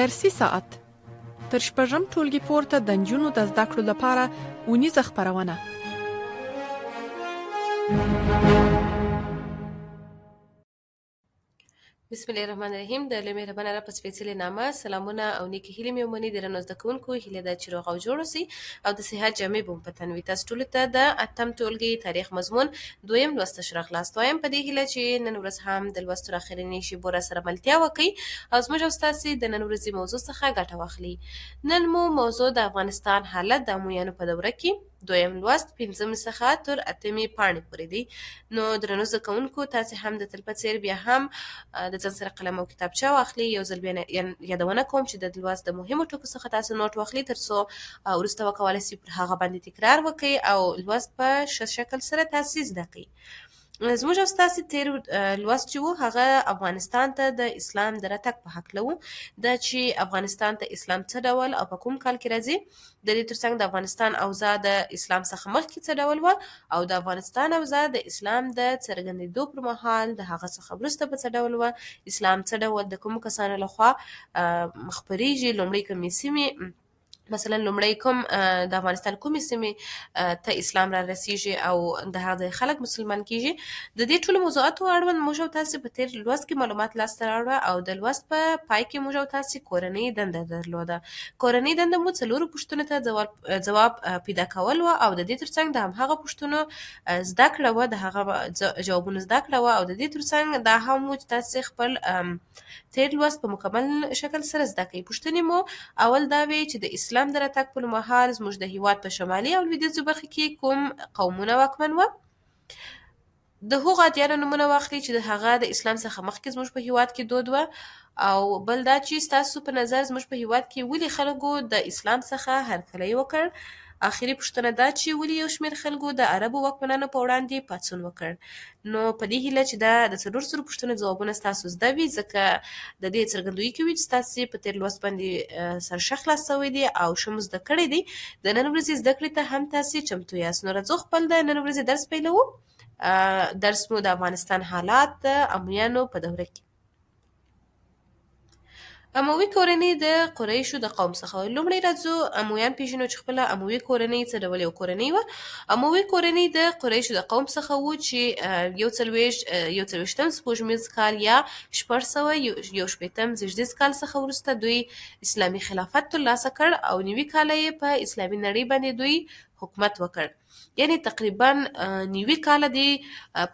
درسي ساعت تر شپږم ټولګي پورته د نجونو د زده کړو لپاره اونیزه خپرونه. بسم الله الرحمن الرحیم. د الله مهربانه رب په سپېڅلې نامه سلامونه او نیکې هیلې مې ومني. درنو زده کوونکو هیله ده چې روغ او جوړ اوسئ او د صحت جامې به مو په تن وي. تاسو ټولو ته د اتم ټولګي تاریخ مضمون دویم لوست راخلاست وایم په دې هیله چې نن ورځ هم د لوستو راخرینې شیبو را سره ملتیا وکړئ او زموږ او ستاسې د نن ورځې موضوع څخه ګټه واخلئ. نن مو موضوع د افغانستان حالت د امویانو په دوره کې دویم لوست 5 څخه تر 8 پاڼې پورې دی. نو درنو زده کوونکو تاسې هم د تل په څېر بیا هم د ځان سره قلم او کتابچه واخلئ. یو ځل بیا یادونه کوم چې د لوست د مهمو ټکو څخه تاسو نوټ واخلئ تر څو وروسته وکولی شئ پر هغه باندې تکرار وکړئ او لوست په ښه شکل سره تاسې زده کړئ. زموږ او ستاسې تېر لوست چې و هغه افغانستان ته د اسلام د راتګ په هکله و. دا چې افغانستان ته اسلام څه ډول او په کوم کال کې راځي، د دې ترڅنګ د افغانستان اوضاع د اسلام څخه مخکې څه ډول وه او د افغانستان اوضاع د اسلام د څرګندېدو پر مهال د هغه څخه وروسته په څه ډول وه، اسلام څه ډول د کومو کسانو لخوا خپرېږي، لومړۍ کومې سیمې مثلا لومړی کوم د افغانستان کومې سیمې ته اسلام را رسیږي او د هغه ځای خلک مسلمان کیږي. د دې ټولو موضوعاتو اړوند موږ او تاسې په تېر لوست کې معلومات لاسته راوړه او د لوست په پای کې موږ او تاسې کورنۍ دنده درلوده. کورنۍ دنده مو څلورو پوښتنو ته جواب پیدا کول وه او د دې ترڅنګ د همهغه پوښتنو زده کړه وه، د هغه جوابونه زده کړه وه او د دې ترڅنګ دا هم و چې تاسې خپل تېر لوست په مکمل شکل سره زده کړئ. پوښتنې مو اول دا وې چې د اسلام د راتګ پر مهال زموږ د هېواد په شمالي او لویدیځو برخو کې کوم قومونه واکمن وه. د هغو ادیانو نومونه واخلئ چې د هغه د اسلام څخه مخکې زموږ په هېواد کې دود وه او بل دا چې ستاسو په نظر زموږ په هېواد کې ولې خلکو د اسلام څخه هرکلی وکړ. آخري پوښتنه دا چې ولې یو شمېر خلکو د عربو واکمنانو په وړاندې پاڅون وکړ. نو په دې هیله چې دا د څلور سلو پوښتنو ځوابونه ستاسو زده وي، ځکه د دې څرګندوي کوي چې ستاسې په تېر لوست باندې سر ښه خلاص شوی دی او ښه مو زده کړی دی. د نن ورځې زده کړې ته هم تاسې چمتو یاست. نو راځو خپل د نن ورځې درس پیلوو. درس مو د افغانستان حالات د امویانو په دوره کې. اموي کورنۍ د قریشو د قوم څخه. لومړی راځو امویان پېژنو چې خپله اموي کورنۍ څه ډول یو کورنۍ وه. اموي کورنۍ د قریشو د قوم څخه و چې یو څلوېښتم سپوږمیز کال یا 661 زېږدیز کال څخه وروسته دوی اسلامي خلافت ترلاسه کړ او 90 کاله یې په اسلامي نړۍ باندې دوی حکومت وکړ. یعنی تقریبا 90 کاله دی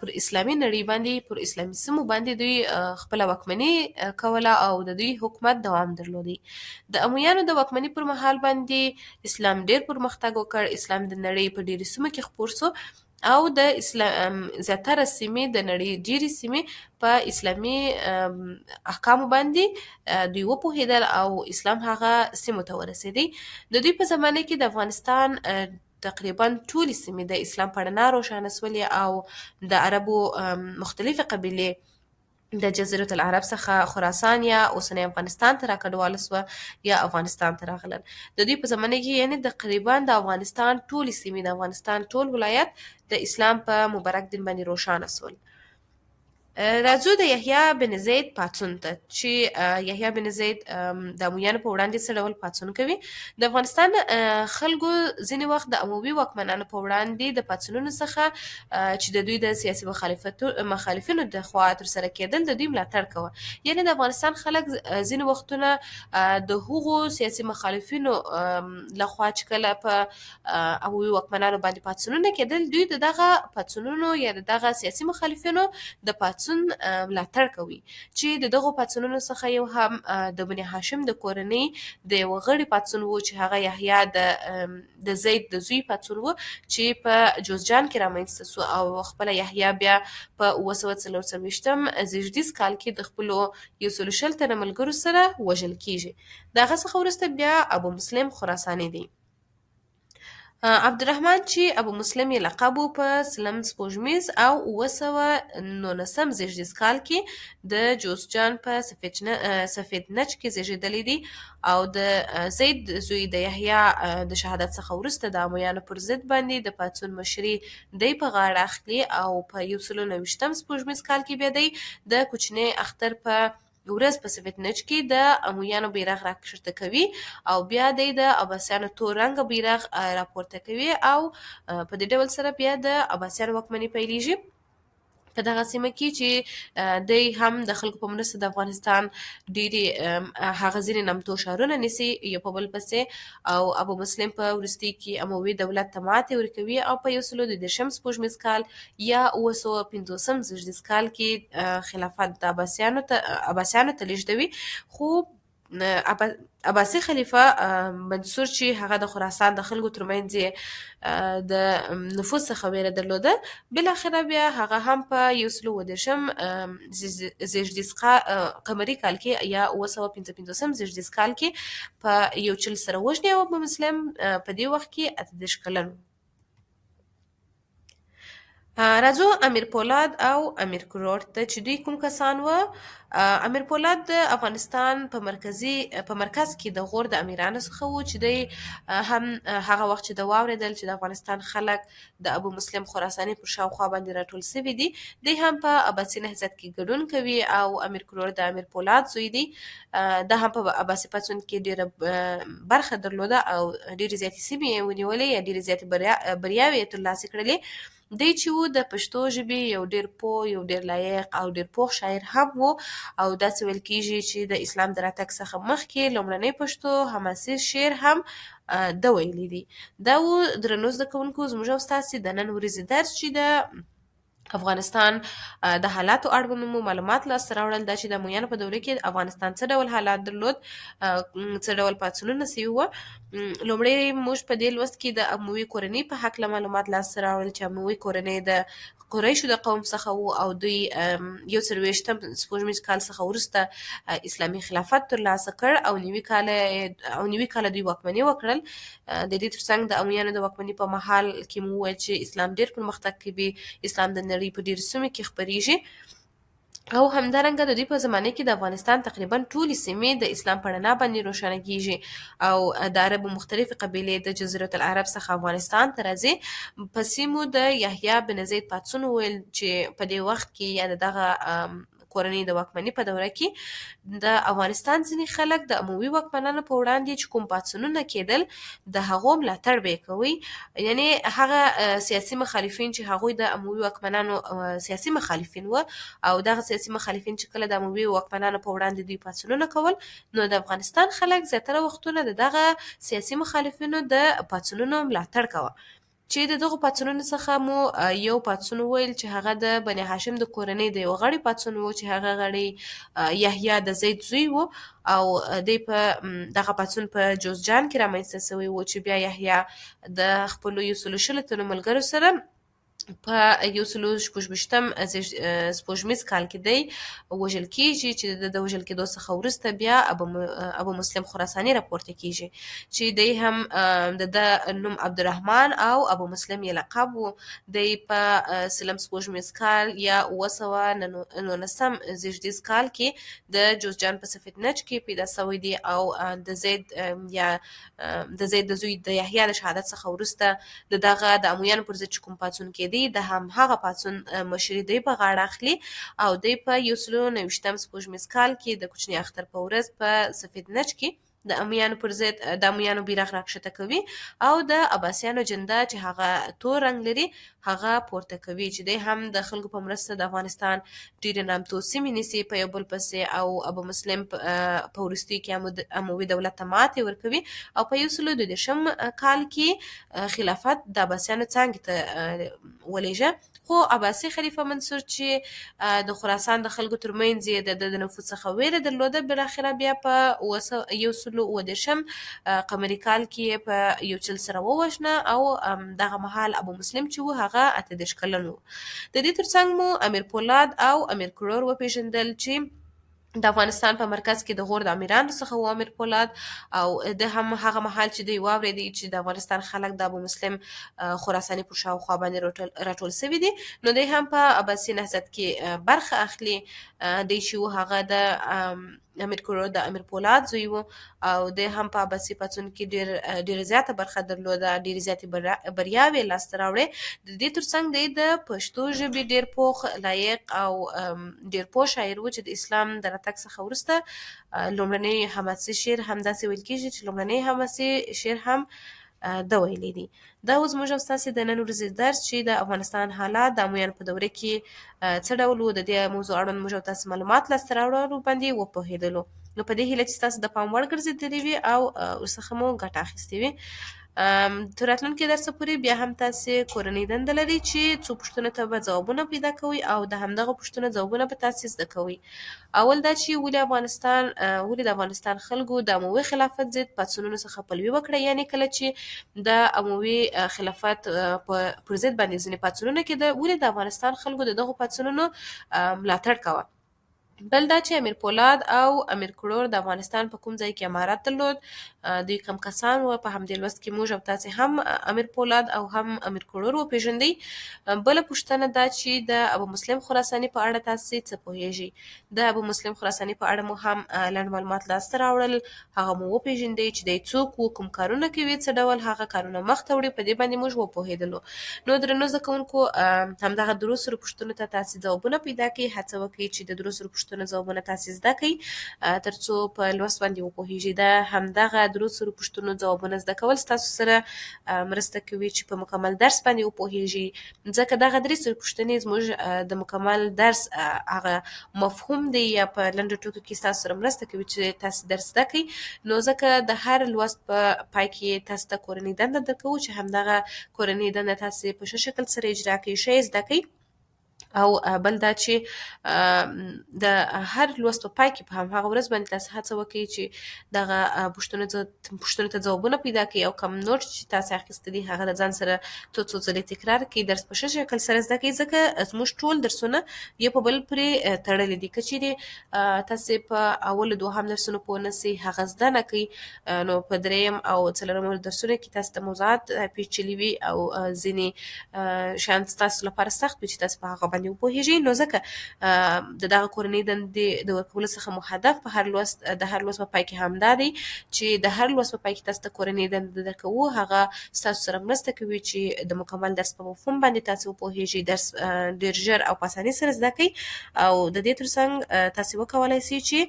پر اسلامي نړۍ باندې پر اسلامي سیمو باندې دوی خپله واکمني کوله او د دوی حکومت دوام درلودی. د امویانو د واکمني پر مهال باندې اسلام ډېر پرمختګ وکړ. اسلام د نړۍ په ډېرو سیمو کې خپور سو او د اسلام زیاتره سیمې د نړۍ ډېرې سیمې په اسلامي احکامو باندې دوی وپوهېدل او اسلام هغه سیمو ته ورسېدی. د دوی په زمانه کې د افغانستان تقریبا ټولې سیمې د اسلام په رڼا روښانه سولې او د عربو مختلفې قبیلې د جزیرة العرب څخه خراسان یا اوسنی افغانستان ته راکډواله سوه یا افغانستان ته راغلل. د دوی په زمانه کې یعنې تقریبا د افغانستان ټولې سیمې د افغانستان ټول ولایت د اسلام په مبارک دین باندې روښانه سول. راځو د یحیی بن زید پاڅون ته چې یحیی بن زید د امویانو په وړاندې څه ډول پاڅون کوي. د افغانستان خلکو ځینې وخت د اموي واکمنانو په وړاندې د پاڅونونو څخه چې د دوی د سیاسي مخالفینو د خوا ترسره کېدل د دوی ملاتړ کوه. یعنې د افغانستان خلک ځینې وختونه د هغو سیاسي مخالفینو لخوا چې کله په اموي واکمنانو باندې پاڅونونه کېدل دوی د دغه پاڅونونو یا د دغه سیاسي مخالفینو د پاڅون ملاتړ کوي. چې د دغو پاڅونونو څخه یو هم د بني هاشم د کورنۍ د یوه غړي پاڅون و چې هغه یحیی د زید د زوی پاڅون و چې په جوزجان کې رامنځته سو او خپله یحیی بیا په 944 زېږدیز کال کې د خپلو 120 تنه ملګرو سره وژل کیږي. د هغه څخه وروسته بیا ابو مسلم خراساني دی. عبدالرحمن چې ابو مسلم یې لقب و په سلم سپوږمیز او 919 زېږدیز کال کې د جوزجان په سفید نج کې زېږېدلی دی او د زید زوی د یحیی د شهادت څخه وروسته د امویانو پر ضد باندې د پاڅون مشري دی په غاړه اخلي او په 129 سپوږمیز کال کې بیا دی د کوچنی اختر په ورځ په سفید نج کې د امویانو بیرغ راکښته کوي او بیا د عباسیانو تور رنګ بیرغ راپورته کوي او په دې ډول سره بیا د عباسیانو واکمني پیلېږي په دغه سیمه کې چې دی هم د خلکو په مرسته د افغانستان ډېرې هغه ځینې نامتو ښارونه نیسي یو په بل پسې او ابو مسلم په وروستي کې اموي دولت ته ماتې ورکوي او په 1930 سپوږمیز کال یا 1950 زیږدیز کال کې خلافت د عباسیانو ته لیږدوي خو عباسي خلیفه منصور چې هغه د خراسان د خلکو ترمنځ د نفوذ څخه ویره درلوده بالاخره بیا هغه هم په 1930 زیږدیز قمري کال کې یا 1955 زیږدیز کال کې په یو چل سره وژني او ابو مسلم په دې وخت کې 18 کلن راځو امیر پولاد او امیر کروړ ته چې دوی کوم کسان و. امیر پولاد د افغانستان په مرکز کې د غور د امیرانو څخه و چې دی هم هغه وخت چې د واورېدل چې د افغانستان خلک د ابو مسلم خراساني پر شاوخوا باندې راټول سوي دي دی هم په عباسي نهضت کې ګډون کوي او امیر کروړ د امیر پولاد زوی دی دا هم په عباسي پاڅون کې ډېره برخه درلوده او ډېرې زیاتې سیمې یې ونیولې یا ډېرې زیاتې بریاوې یې ترلاسه کړلې. دی چې و د پښتو ژبې یو ډېر پوه یو ډېر لایق او ډېر پوه شاعر هم و او داسې ویل کېږي چې د اسلام د راتګ څخه مخکې لومړنی پښتو حماسي شعر هم ده ویلی دی. دا و درنو زده کوونکو زموږ او ستاسې د نن ورځې درس چې د افغانستان د حالاتو اړوند مو معلومات لاسته راوړل دا چې د امویانو په دوره کې افغانستان څه ډول حالات درلود څه ډول پاڅونونه سوي وو. لومړی موږ په دې لوست کې د اموي کورنۍ په هکله معلومات لاسته راوړل چې اموي کورنۍ د قریشو د قوم څخه وو او دوی 1920 سپوږمیز کال څخه وروسته اسلامي خلافت ترلاسه کړ او نوي کاله دوی واکمني وکړل. د دې ترڅنګ د امویانو د واکمني په مهال کې مو وویل چې اسلام ډېر پرمختګ کوي اسلام د نړۍ په ډېرو سیمو کې خپرېږي او همدارنګه د دوی په زمانه کې د افغانستان تقریبا ټولې سیمې د اسلام په رڼا باندې روښانه کیږي او د عربو مختلفې قبیلې د جزیرة العرب څخه افغانستان ته راځي. په سیمو د یحیی بن زید پاڅون ویل چې په دې وخت کې یا دغه کورنۍ د واکمنۍ په دوره کې د افغانستان ځینې خلک د اموي واکمنانو په وړاندې چې کوم پاڅونونه کېدل د هغو ملاتړ به یې کوي یعنی هغه سیاسي مخالفین چې هغوی د اموي واکمنانو سیاسي مخالفین و او دغه سیاسي مخالفین چې کله د اموي واکمنانو په وړاندې دوی پاڅونونه کول نو د افغانستان خلک زیاتره وختونه د دغه سیاسي مخالفینو د پاڅونونو ملاتړ کوه چې د دغه پاڅونونو څخه مو یو پاڅون ویل چې هغه د بني هاشم د کورنۍ د یو غړي پاڅون و چې هغه غړي یحیی د زید زوی و او دی په دغه پاڅون په جوزجان کې رامنځته سوی و چې بیا یحیی د خپلو 120 تنو ملګرو سره په 1926 سپوږمیز کال کې دی وژل کېږي چې د وژل کېدو څخه وروسته بیا ابو مسلم خراساني راپورته کېږي چې دی هم د نوم عبدالرحمن او ابو مسلم یې لقب و. دی په سلم سپوږمیز کال یا 1919 زیږدیز کال کې د جوزجان په سفید نج کې پیدا شوی دی او د زید د زوی د یحیی د شهادت څخه وروسته دغه د امویانو پر ضد کوم پاڅون کېدی د هم هغه پاڅون مشري دی په غاړه اخلي او دی په 1929 سپوږمیز کال کې د کوچني اختر په ورځ په سفید نج کې د امویانو پر ضد د امویانو بیرغ راکښته کوي او د عباسیانو جنده چې هغه تور رنګ لري هغه پورته کوي چې دی هم د خلکو په مرسته د افغانستان ډېرې نامتو سیمې نیسي په یو بل پسې او ابو مسلم په وروستي کې اموي دولت ته ماتې ورکوي او په 1920 کال کې خلافت د عباسیانو څانګې ته ولېږه. خو عباسي خلیفه منصور چې د خراسان د خلکو ترمنځ یې د نفوذ څخه ویره درلوده بالاخره بیا په 1930 قمري کال کې په یو چل سره ووژنه او دغه مهال ابو مسلم چې و هغه 18 کلن و. د دې ترڅنګ مو امیر پولاد او امیر کروړ وپېژندل چې د افغانستان په مرکز کې د غور د امیرانو څخه و امیر پولاد او د هم هغه مهال چې دوی واورېدی چې د افغانستان خلک د ابو مسلم خراساني پر شاوخوا باندې راټول سوي دي نو دوی هم په عباسي نهضت کې برخه اخلي. دی چې هغه د امیر کروړ د امیر پولاد زوی و او د هم په عباسي پاڅون کې ډېره زیاته برخه درلوده، ډېرې زیاتې بریاوې لاسته راوړې. د دې ترڅنګ د پښتو ژبې ډېر پوخ، لایق او ډېر پوه شاعر و چې د اسلام د راتګ څخه وروسته لومړنی حماسي شعر همداسې ویل کېږي چې لومړنی حماسي شعر هم ده ویلی دي. دا اوس زموږ او ستاسې د نن ورځې درس چې د افغانستان حالات د امویانو په دوره کې څه ډول و، د دې موضوع اړوند موږ او تاسې معلومات لاسته راوړلو باندې وپوهېدلو. نو په دې هیله چې ستاسو د پام وړ ګرځېدلې وي او ورڅخه مو ګټه اخیستې وي. تر راتلونکي درسه پورې بیا هم تاسې کورنۍ دنده لري چې څو پوښتنو ته به ځوابونه پیدا کوئ او د همدغه پوښتنو ځوابونه به تاسې زده کوئ. اول دا چې ولې د افغانستان خلکو د اموي خلافت ضد پاڅونونو څخه پلوي وکړه، یعنې کله چې د اموي خلافت پر ضد باندې ځینې پاڅونونه کېده، ولې د افغانستان خلکو د دغو پاڅونونو ملاتړ کوه. بل دا چې امیر پولاد او امیر کروړ د افغانستان په کوم ځای کې امارت درلود، دوی کم کسان و. په همدې لوست کې موږ او تاسې هم امیر پولاد او هم امیر کروړ وپېژندئ. بله پوښتنه دا چې د ابو مسلم خراساني په اړه تاسې څه پوهېږئ. د ابو مسلم خراساني په اړه مو هم لنډ معلومات لاسته راوړل، هغه مو وپېژندئ چې دی څوک و، کوم کارونه کوي، څه ډول هغه کارونه مخته وړي، په دې باندې موږ وپوهېدلو. نو درنو زده کوونکو، همدغه درو سرو پوښتنو ته تاسې ځوابونه پیدا کړئ. هڅه وکړئ چې د درو سرو پوښتنو ځوابونه تاسې زده کړئ تر څو په لوست باندې وپوهېږئ. د همدغه درو سرو پوښتنو ځوابونه زده کول ستاسو سره مرسته کوي چې په مکمل درس باندې وپوهېږئ، ځکه دغه درې سرو پوښتنې زموږ د مکمل درس هغه مفهوم دی یا په لنډو ټکو کې ستاسو سره مرسته کوي چې تاسې درس زده کړئ. نو ځکه د هر لوست په پای کې تاسو ته کورنۍ دنده درکوو چې همدغه کورنۍ دنده تاسې په ښه شکل سره اجرا کړئ، ښه یې زده کړئ. او بل دا چې د هر لوست په پای کې په همهغه ورځ باندې تاسې هڅه وکړئ چې دغه پوښتنو ته ځوابونه پیدا کړئ او کوم نوټ چې تاسې اخیستی دي هغه د ځان سره څو ځلې تکرار کړئ، درس په ښه شکل سره زده کړئ، ځکه زموږ ټول درسونه یو په بل پورې تړلي دي. که چیرې تاسې په اولو دوهم درسونو پوه نه سئ، هغه زده نه کړئ، نو په دریم او څلورم درسونو کې تاسو ته موضوعات پیچلي وي او ځینې شیان ستاسو لپاره سخت وي چې تاسو په هغه باندې وپوهېږئ. نو ځکه د دغه کورنۍ دندې د ورکولو څخه مو هدف د هر لوست په پای کې همدا دی چې د هر لوست په پای کې تاسو ته کورنۍ دنده درکوو، هغه ستاسو سره مرسته کوي چې د مکمل درس په مفهوم باندې تاسو وپوهېږئ، درس ډېر ژر او په اسانۍ سره زده کړئ او د دې ترڅنګ تاسې وکولی سئ چې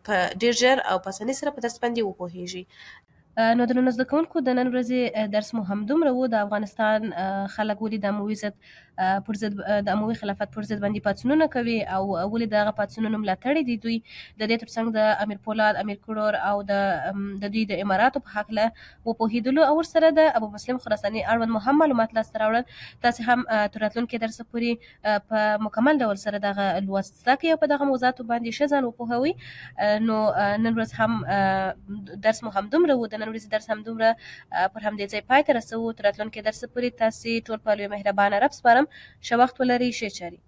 په ډېر ژر او په اسانۍ سره په درس باندې وپوهېږئ. نو درنو زده کوونکو، د نن ورځې درس مو همدومره و. د افغانستان خلک ولې د اموي د اموي خلافت پر ضد باندې پاڅونونه کوي او ولې د هغه پاڅونونو ملاتړي دي دوی، د دې ترڅنګ د امیر پولاد، امیر کروړ او د دوی د اماراتو په هکله وپوهېدلو او ورسره د ابو مسلم خراساني اړوند مو هم معلومات لاسته راوړل. تاسې هم تر راتلونکي درسه پورې په مکمل ډول سره دغه لوست زده کړئ او په دغه موضوعاتو باندې ښه ځان وپوهوئ. نو نن ورځ هم درس مو همدومره و. د نن ورځې درس همدومره پر همدې ځای پای ته رسوو. تر راتلونکي درسه پورې تاسې ټول په لوی مهربانه رب سپارم. ښه وخت ولرئ، ښې چارې.